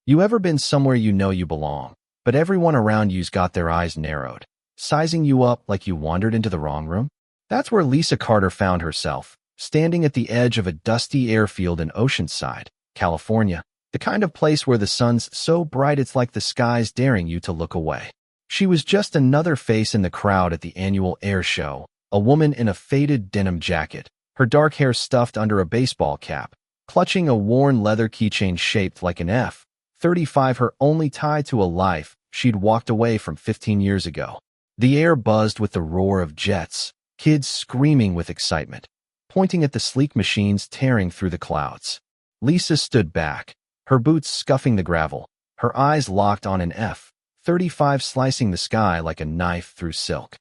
You ever been somewhere you know you belong, but everyone around you's got their eyes narrowed, sizing you up like you wandered into the wrong room? That's where Lisa Carter found herself, standing at the edge of a dusty airfield in Oceanside, California, the kind of place where the sun's so bright it's like the sky's daring you to look away. She was just another face in the crowd at the annual air show, a woman in a faded denim jacket, her dark hair stuffed under a baseball cap, clutching a worn leather keychain shaped like an F-35, her only tie to a life she'd walked away from 15 years ago. The air buzzed with the roar of jets, kids screaming with excitement, pointing at the sleek machines tearing through the clouds. Lisa stood back, her boots scuffing the gravel, her eyes locked on an F-35 slicing the sky like a knife through silk.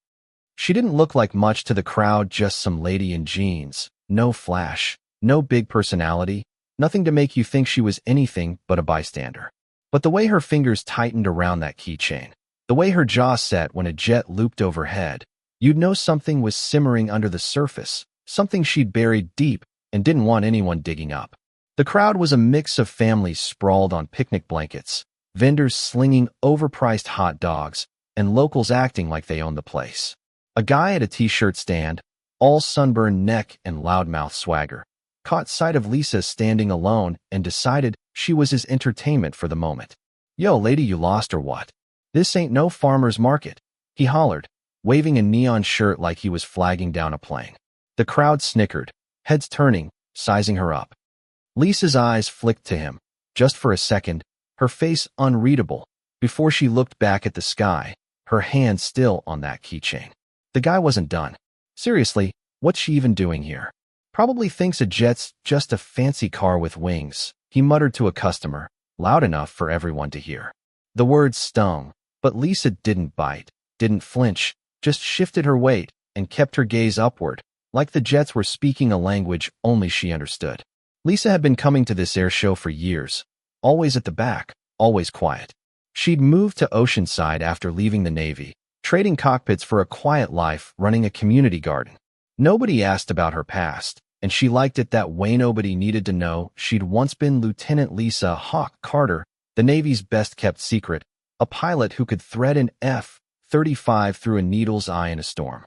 She didn't look like much to the crowd, just some lady in jeans, no flash, no big personality, nothing to make you think she was anything but a bystander. But the way her fingers tightened around that keychain, the way her jaw set when a jet looped overhead, you'd know something was simmering under the surface, something she'd buried deep and didn't want anyone digging up. The crowd was a mix of families sprawled on picnic blankets, vendors slinging overpriced hot dogs, and locals acting like they owned the place. A guy at a t-shirt stand, all sunburned neck and loudmouth swagger, caught sight of Lisa standing alone and decided she was his entertainment for the moment. "Yo, lady, you lost or what? This ain't no farmer's market," he hollered, waving a neon shirt like he was flagging down a plane. The crowd snickered, heads turning, sizing her up. Lisa's eyes flicked to him, just for a second, her face unreadable, before she looked back at the sky, her hand still on that keychain. The guy wasn't done. Seriously, what's she even doing here? Probably thinks a jet's just a fancy car with wings, he muttered to a customer, loud enough for everyone to hear. The words stung, but Lisa didn't bite, didn't flinch, just shifted her weight and kept her gaze upward, like the jets were speaking a language only she understood. Lisa had been coming to this air show for years, always at the back, always quiet. She'd moved to Oceanside after leaving the Navy, trading cockpits for a quiet life running a community garden. Nobody asked about her past, and she liked it that way nobody needed to know she'd once been Lieutenant Lisa Hawk Carter, the Navy's best-kept secret, a pilot who could thread an F-35 through a needle's eye in a storm.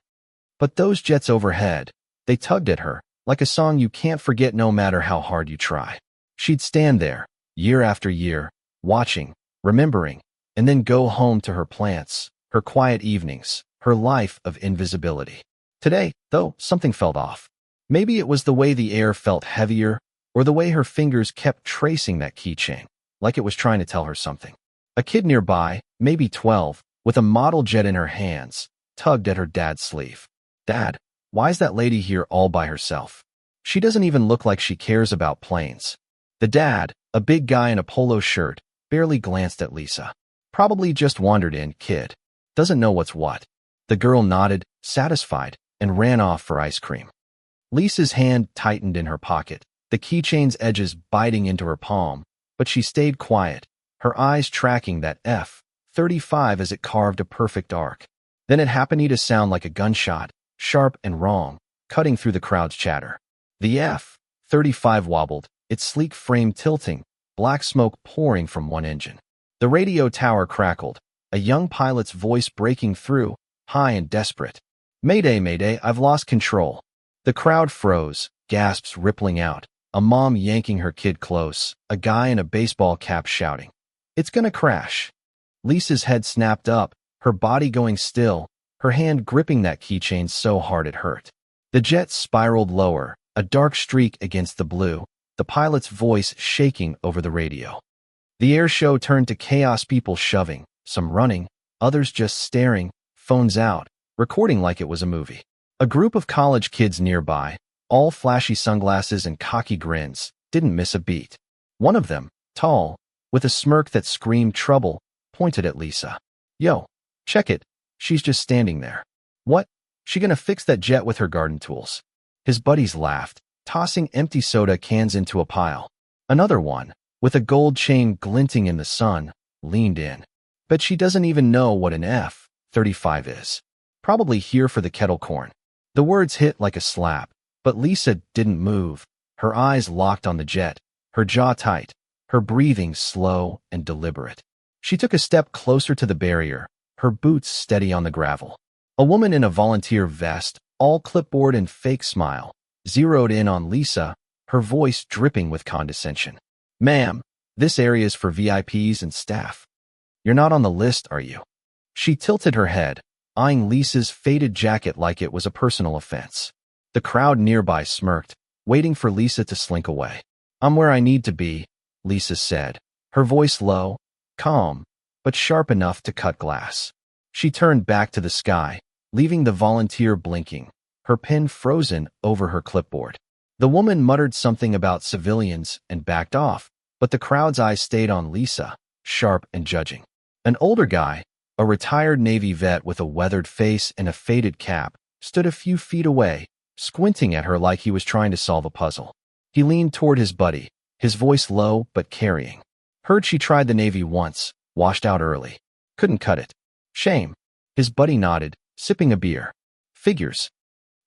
But those jets overhead, they tugged at her, like a song you can't forget no matter how hard you try. She'd stand there, year after year, watching, remembering, and then go home to her plants, her quiet evenings, her life of invisibility. Today, though, something felt off. Maybe it was the way the air felt heavier, or the way her fingers kept tracing that keychain, like it was trying to tell her something. A kid nearby, maybe 12, with a model jet in her hands, tugged at her dad's sleeve. "Dad, why's that lady here all by herself? She doesn't even look like she cares about planes." The dad, a big guy in a polo shirt, barely glanced at Lisa. "Probably just wandered in, kid. Doesn't know what's what." The girl nodded, satisfied, and ran off for ice cream. Lisa's hand tightened in her pocket, the keychain's edges biting into her palm, but she stayed quiet, her eyes tracking that F-35 as it carved a perfect arc. Then it happened to sound like a gunshot, sharp and wrong, cutting through the crowd's chatter. The F-35 wobbled, its sleek frame tilting, black smoke pouring from one engine. The radio tower crackled, a young pilot's voice breaking through, high and desperate. "Mayday, mayday, I've lost control." The crowd froze, gasps rippling out, a mom yanking her kid close, a guy in a baseball cap shouting, "It's gonna crash." Lisa's head snapped up, her body going still, her hand gripping that keychain so hard it hurt. The jet spiraled lower, a dark streak against the blue, the pilot's voice shaking over the radio. The air show turned to chaos, people shoving, some running, others just staring, phones out, recording like it was a movie. A group of college kids nearby, all flashy sunglasses and cocky grins, didn't miss a beat. One of them, tall, with a smirk that screamed trouble, pointed at Lisa. "Yo, check it, she's just standing there." "What? She gonna fix that jet with her garden tools?" His buddies laughed, tossing empty soda cans into a pile. Another one, with a gold chain glinting in the sun, leaned in. "Bet she doesn't even know what an F-35 is. Probably here for the kettle corn." The words hit like a slap, but Lisa didn't move, her eyes locked on the jet, her jaw tight, her breathing slow and deliberate. She took a step closer to the barrier, her boots steady on the gravel. A woman in a volunteer vest, all clipboard and fake smile, zeroed in on Lisa, her voice dripping with condescension. "Ma'am, this area is for VIPs and staff. You're not on the list, are you?" She tilted her head, eyeing Lisa's faded jacket like it was a personal offense. The crowd nearby smirked, waiting for Lisa to slink away. "I'm where I need to be," Lisa said, her voice low, calm, but sharp enough to cut glass. She turned back to the sky, leaving the volunteer blinking, her pen frozen over her clipboard. The woman muttered something about civilians and backed off, but the crowd's eyes stayed on Lisa, sharp and judging. An older guy, a retired Navy vet with a weathered face and a faded cap, stood a few feet away, squinting at her like he was trying to solve a puzzle. He leaned toward his buddy, his voice low but carrying. "Heard she tried the Navy once, washed out early. Couldn't cut it. Shame." His buddy nodded, sipping a beer. "Figures.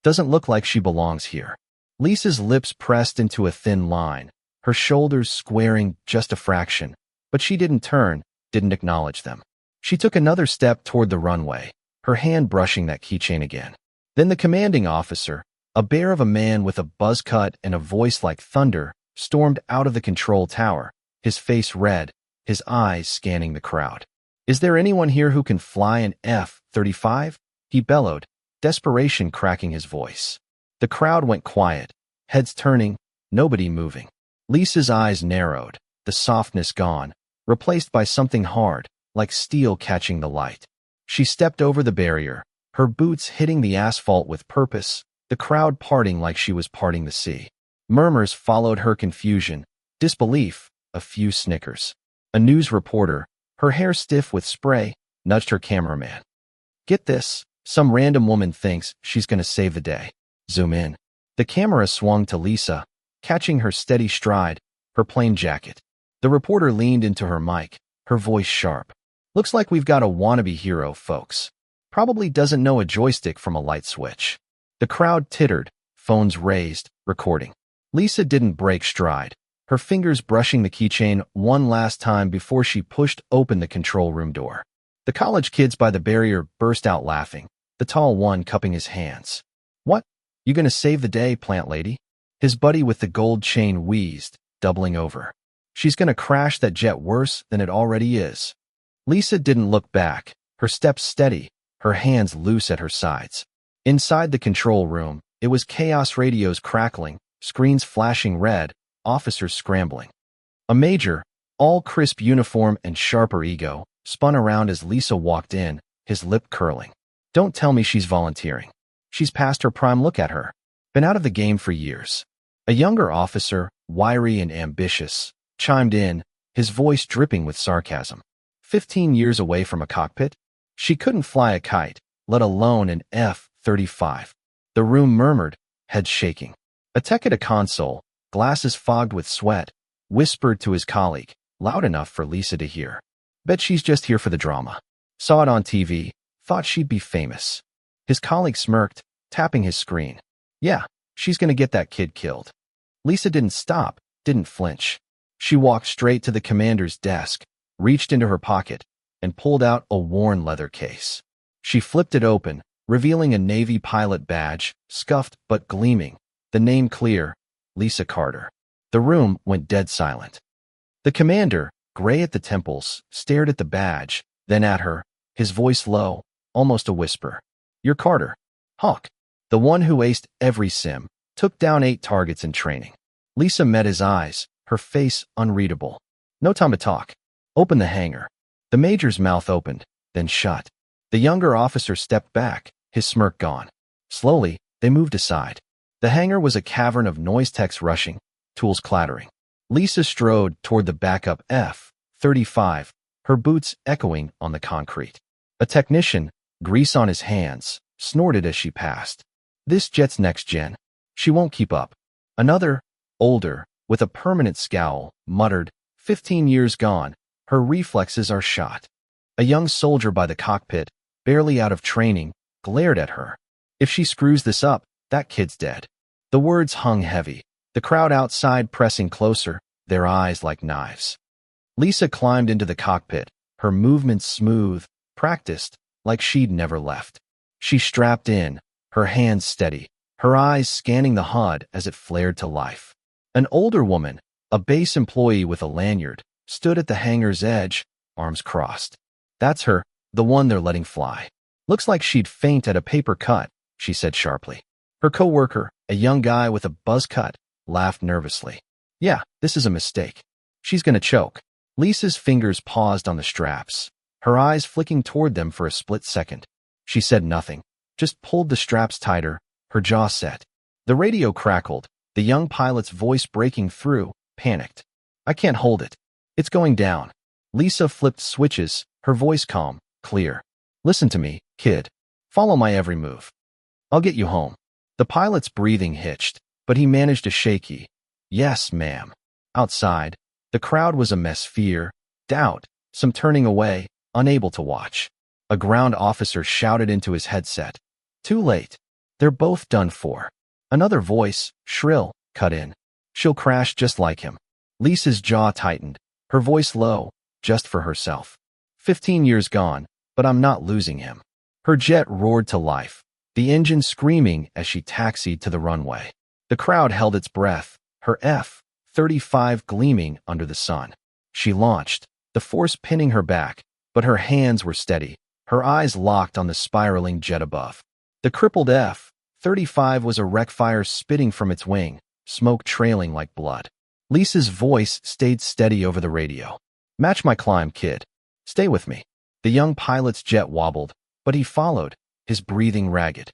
Doesn't look like she belongs here." Lisa's lips pressed into a thin line, her shoulders squaring just a fraction, but she didn't turn, didn't acknowledge them. She took another step toward the runway, her hand brushing that keychain again. Then the commanding officer, a bear of a man with a buzz cut and a voice like thunder, stormed out of the control tower, his face red, his eyes scanning the crowd. "Is there anyone here who can fly an F-35? He bellowed, desperation cracking his voice. The crowd went quiet, heads turning, nobody moving. Lisa's eyes narrowed, the softness gone, replaced by something hard, like steel catching the light. She stepped over the barrier, her boots hitting the asphalt with purpose, the crowd parting like she was parting the sea. Murmurs followed her confusion, disbelief, a few snickers. A news reporter, her hair stiff with spray, nudged her cameraman. "Get this, some random woman thinks she's going to save the day. Zoom in." The camera swung to Lisa, catching her steady stride, her plain jacket. The reporter leaned into her mic, her voice sharp. "Looks like we've got a wannabe hero, folks. Probably doesn't know a joystick from a light switch." The crowd tittered, phones raised, recording. Lisa didn't break stride, her fingers brushing the keychain one last time before she pushed open the control room door. The college kids by the barrier burst out laughing, the tall one cupping his hands. "What? You gonna save the day, plant lady?" His buddy with the gold chain wheezed, doubling over. "She's gonna crash that jet worse than it already is." Lisa didn't look back, her steps steady, her hands loose at her sides. Inside the control room, it was chaos, radios crackling, screens flashing red, officers scrambling. A major, all crisp uniform and sharper ego, spun around as Lisa walked in, his lip curling. "Don't tell me she's volunteering. She's past her prime, look at her. Been out of the game for years." A younger officer, wiry and ambitious, chimed in, his voice dripping with sarcasm. 15 years away from a cockpit? She couldn't fly a kite, let alone an F-35. The room murmured, head shaking. A tech at a console, glasses fogged with sweat, whispered to his colleague, loud enough for Lisa to hear. "Bet she's just here for the drama. Saw it on TV, thought she'd be famous." His colleague smirked, tapping his screen. "Yeah, she's gonna get that kid killed." Lisa didn't stop, didn't flinch. She walked straight to the commander's desk, reached into her pocket, and pulled out a worn leather case. She flipped it open, revealing a Navy pilot badge, scuffed but gleaming, the name clear, Lisa Carter. The room went dead silent. The commander, gray at the temples, stared at the badge, then at her, his voice low, almost a whisper. "You're Carter. Hawk. The one who aced every sim, took down 8 targets in training." Lisa met his eyes, her face unreadable. "No time to talk. Open the hangar." The major's mouth opened, then shut. The younger officer stepped back, his smirk gone. Slowly, they moved aside. The hangar was a cavern of noise techs rushing, tools clattering. Lisa strode toward the backup F-35, her boots echoing on the concrete. A technician, grease on his hands, snorted as she passed. "This jet's next gen. She won't keep up." Another, older, with a permanent scowl, muttered, 15 years gone, her reflexes are shot." A young soldier by the cockpit, barely out of training, glared at her. "If she screws this up, that kid's dead." The words hung heavy, the crowd outside pressing closer, their eyes like knives. Lisa climbed into the cockpit, her movements smooth, practiced, like she'd never left. She strapped in, her hands steady, her eyes scanning the HUD as it flared to life. An older woman, a base employee with a lanyard, stood at the hangar's edge, arms crossed. "That's her, the one they're letting fly. Looks like she'd faint at a paper cut," she said sharply. Her coworker, a young guy with a buzz cut, laughed nervously. "Yeah, this is a mistake. She's gonna choke." Lisa's fingers paused on the straps, her eyes flicking toward them for a split second. She said nothing, just pulled the straps tighter, her jaw set. The radio crackled, the young pilot's voice breaking through, panicked. "I can't hold it. It's going down." Lisa flipped switches, her voice calm, clear. "Listen to me, kid. Follow my every move. I'll get you home." The pilot's breathing hitched, but he managed a shaky, "Yes, ma'am." Outside, the crowd was a mess. Fear, doubt, some turning away, unable to watch. A ground officer shouted into his headset. "Too late. They're both done for." Another voice, shrill, cut in. "She'll crash just like him." Lisa's jaw tightened, her voice low, just for herself. 15 years gone, but I'm not losing him." Her jet roared to life, the engine screaming as she taxied to the runway. The crowd held its breath, her F-35 gleaming under the sun. She launched, the force pinning her back, but her hands were steady, her eyes locked on the spiraling jet above. The crippled F-35 was a wreck, fire spitting from its wing, smoke trailing like blood. Lisa's voice stayed steady over the radio. "Match my climb, kid. Stay with me." The young pilot's jet wobbled, but he followed, his breathing ragged.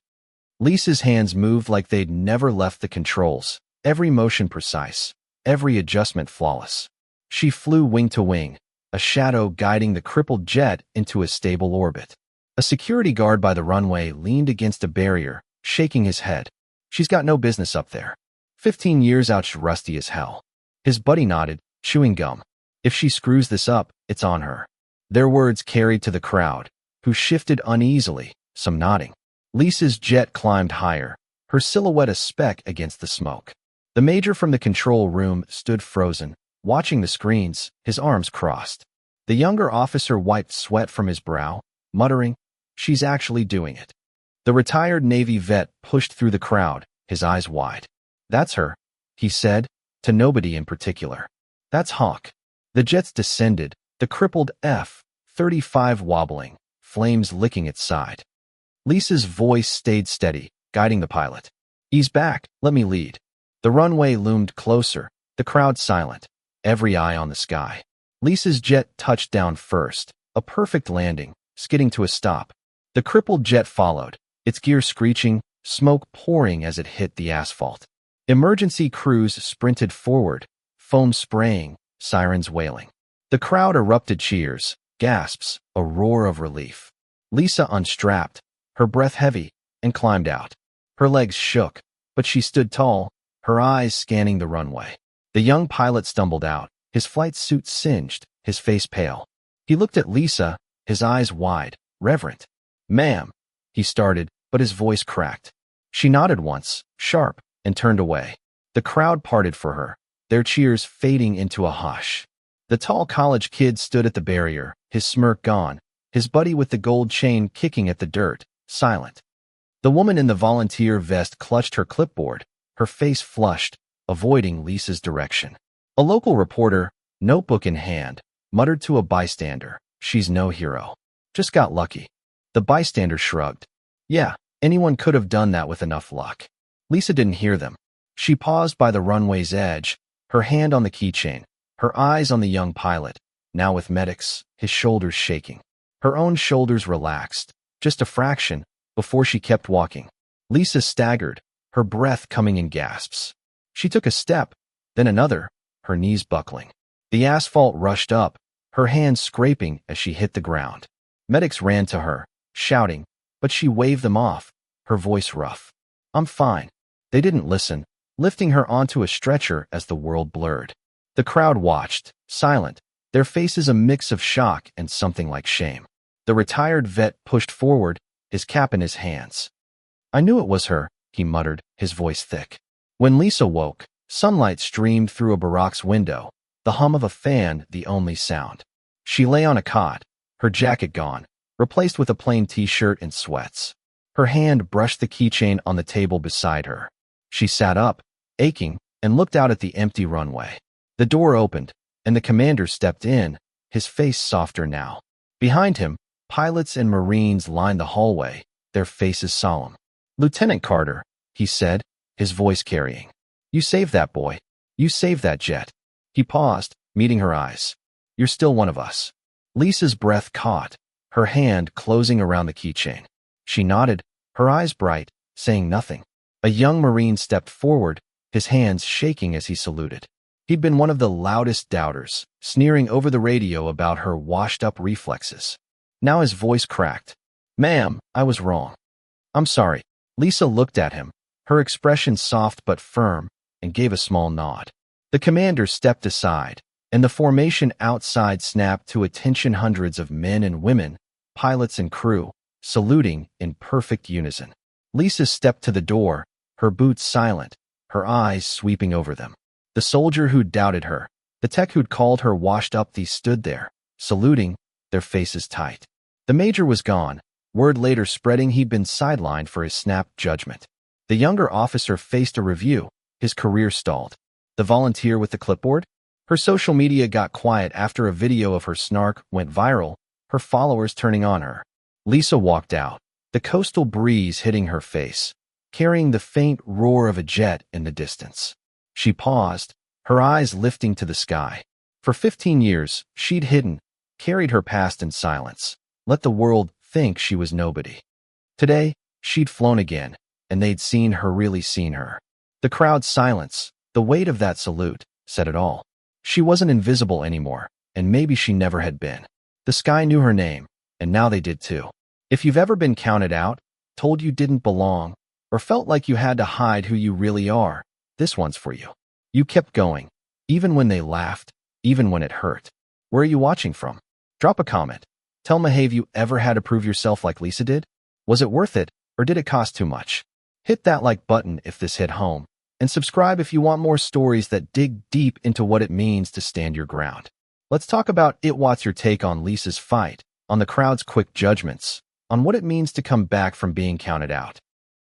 Lisa's hands moved like they'd never left the controls, every motion precise, every adjustment flawless. She flew wing to wing, a shadow guiding the crippled jet into a stable orbit. A security guard by the runway leaned against a barrier, shaking his head. "She's got no business up there. 15 years out, rusty as hell." His buddy nodded, chewing gum. "If she screws this up, it's on her." Their words carried to the crowd, who shifted uneasily, some nodding. Lisa's jet climbed higher, her silhouette a speck against the smoke. The major from the control room stood frozen, watching the screens, his arms crossed. The younger officer wiped sweat from his brow, muttering, "She's actually doing it." The retired Navy vet pushed through the crowd, his eyes wide. "That's her," he said, to nobody in particular. "That's Hawk." The jets descended, the crippled F-35 wobbling, flames licking its side. Lisa's voice stayed steady, guiding the pilot. "Ease back, let me lead." The runway loomed closer, the crowd silent, every eye on the sky. Lisa's jet touched down first, a perfect landing, skidding to a stop. The crippled jet followed, its gear screeching, smoke pouring as it hit the asphalt. Emergency crews sprinted forward, foam spraying, sirens wailing. The crowd erupted cheers, gasps, a roar of relief. Lisa unstrapped, her breath heavy, and climbed out. Her legs shook, but she stood tall, her eyes scanning the runway. The young pilot stumbled out, his flight suit singed, his face pale. He looked at Lisa, his eyes wide, reverent. "Ma'am," he started, but his voice cracked. She nodded once, sharp, and turned away. The crowd parted for her, their cheers fading into a hush. The tall college kid stood at the barrier, his smirk gone, his buddy with the gold chain kicking at the dirt, silent. The woman in the volunteer vest clutched her clipboard, her face flushed, avoiding Lisa's direction. A local reporter, notebook in hand, muttered to a bystander, "She's no hero. Just got lucky." The bystander shrugged. "Yeah, anyone could have done that with enough luck." Lisa didn't hear them. She paused by the runway's edge, her hand on the keychain, her eyes on the young pilot, now with medics, his shoulders shaking. Her own shoulders relaxed, just a fraction, before she kept walking. Lisa staggered, her breath coming in gasps. She took a step, then another, her knees buckling. The asphalt rushed up, her hands scraping as she hit the ground. Medics ran to her, shouting, but she waved them off, her voice rough. "I'm fine." They didn't listen, lifting her onto a stretcher as the world blurred. The crowd watched, silent, their faces a mix of shock and something like shame. The retired vet pushed forward, his cap in his hands. "I knew it was her," he muttered, his voice thick. When Lisa woke, sunlight streamed through a Barack's window, the hum of a fan the only sound. She lay on a cot, her jacket gone, replaced with a plain t-shirt and sweats. Her hand brushed the keychain on the table beside her. She sat up, aching, and looked out at the empty runway. The door opened, and the commander stepped in, his face softer now. Behind him, pilots and Marines lined the hallway, their faces solemn. "Lieutenant Carter," he said, his voice carrying. "You saved that boy. You saved that jet." He paused, meeting her eyes. "You're still one of us." Lisa's breath caught, her hand closing around the keychain. She nodded, her eyes bright, saying nothing. A young Marine stepped forward, his hands shaking as he saluted. He'd been one of the loudest doubters, sneering over the radio about her washed-up reflexes. Now his voice cracked. "Ma'am, I was wrong. I'm sorry." Lisa looked at him, her expression soft but firm, and gave a small nod. The commander stepped aside, and the formation outside snapped to attention. Hundreds of men and women, pilots and crew, saluting in perfect unison. Lisa stepped to the door, her boots silent, her eyes sweeping over them. The soldier who'd doubted her, the tech who'd called her washed up, these stood there, saluting, their faces tight. The major was gone, word later spreading he'd been sidelined for his snap judgment. The younger officer faced a review, his career stalled. The volunteer with the clipboard? Her social media got quiet after a video of her snark went viral, her followers turning on her. Lisa walked out, the coastal breeze hitting her face, carrying the faint roar of a jet in the distance. She paused, her eyes lifting to the sky. For 15 years, she'd hidden, carried her past in silence, let the world think she was nobody. Today, she'd flown again, and they'd seen her, really seen her. The crowd's silence, the weight of that salute, said it all. She wasn't invisible anymore, and maybe she never had been. The sky knew her name, and now they did too. If you've ever been counted out, told you didn't belong, or felt like you had to hide who you really are, this one's for you. You kept going, even when they laughed, even when it hurt. Where are you watching from? Drop a comment. Tell me, have you ever had to prove yourself like Lisa did? Was it worth it, or did it cost too much? Hit that like button if this hit home, and subscribe if you want more stories that dig deep into what it means to stand your ground. Let's talk about it. What's your take on Lisa's fight, on the crowd's quick judgments, on what it means to come back from being counted out?